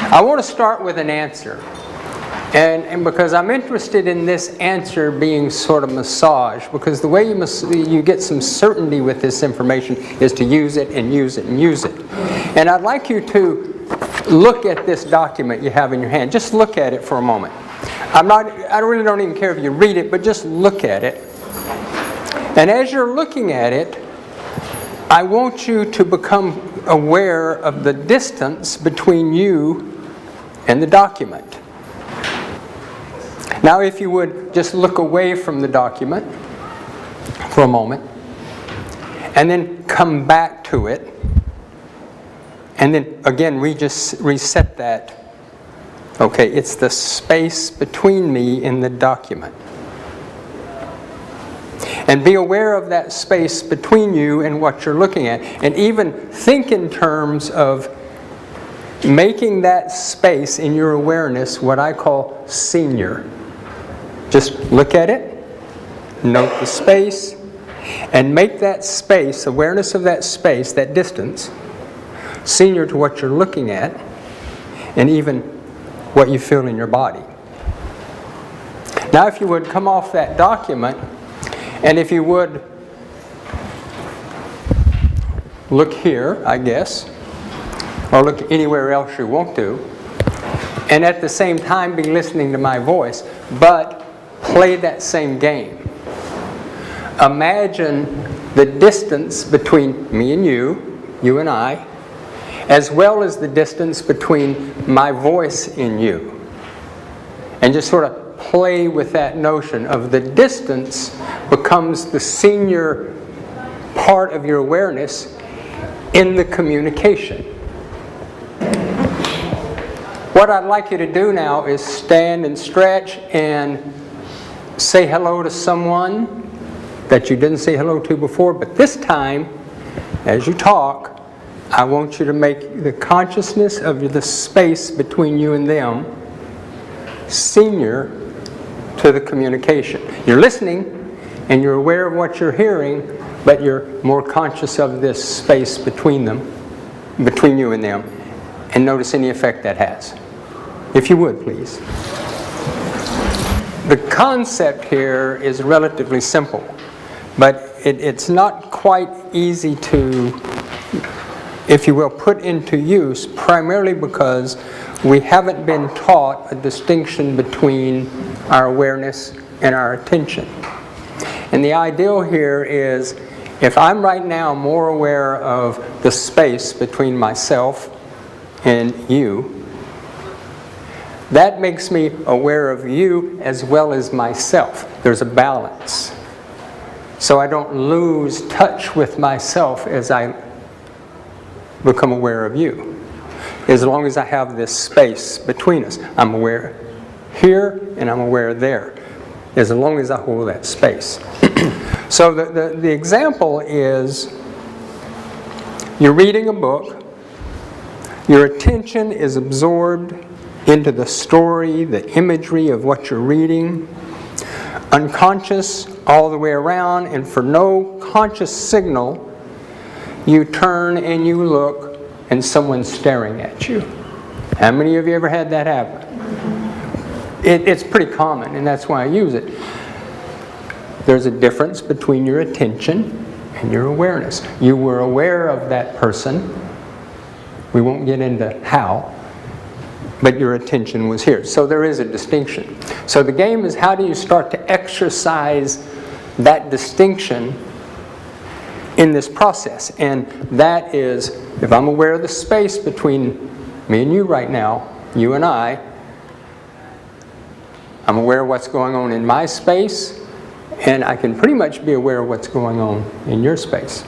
I want to start with an answer. And because I'm interested in this answer being sort of massaged, because the way you get some certainty with this information is to use it and use it and use it. And I'd like you to look at this document you have in your hand. Just look at it for a moment. I really don't even care if you read it, but just look at it. And as you're looking at it, I want you to become aware of the distance between you and the document. Now, if you would just look away from the document for a moment, and then come back to it, and then again reset that. Okay, it's the space between me and the document. And be aware of that space between you and what you're looking at. And even think in terms of making that space in your awareness what I call senior. Just look at it, note the space, and make that space, awareness of that space, that distance, senior to what you're looking at, and even what you feel in your body. Now, if you would come off that document, and if you would look here, I guess, or look anywhere else you want to, and at the same time be listening to my voice, but play that same game. Imagine the distance between me and you and I, as well as the distance between my voice and you. And just sort of play with that notion of the distance becomes the senior part of your awareness in the communication. What I'd like you to do now is stand and stretch and say hello to someone that you didn't say hello to before, but this time, as you talk, I want you to make the consciousness of the space between you and them senior to the communication. You're listening and you're aware of what you're hearing, but you're more conscious of this space between them, between you and them, and notice any effect that has. If you would, please. The concept here is relatively simple, but it's not quite easy to, if you will, put into use, primarily because we haven't been taught a distinction between our awareness and our attention. And the ideal here is, if I'm right now more aware of the space between myself and you, that makes me aware of you as well as myself. There's a balance. So I don't lose touch with myself as I become aware of you. As long as I have this space between us. I'm aware here and I'm aware there. As long as I hold that space. So the example is, you're reading a book, your attention is absorbed into the story, the imagery of what you're reading, unconscious all the way around, and for no conscious signal, you turn and you look and someone's staring at you. How many of you ever had that happen? It's pretty common, and that's why I use it. There's a difference between your attention and your awareness. You were aware of that person. We won't get into how, but your attention was here. So there is a distinction. So the game is, how do you start to exercise that distinction in this process? And that is, if I'm aware of the space between me and you right now, you and I'm aware of what's going on in my space, and I can pretty much be aware of what's going on in your space.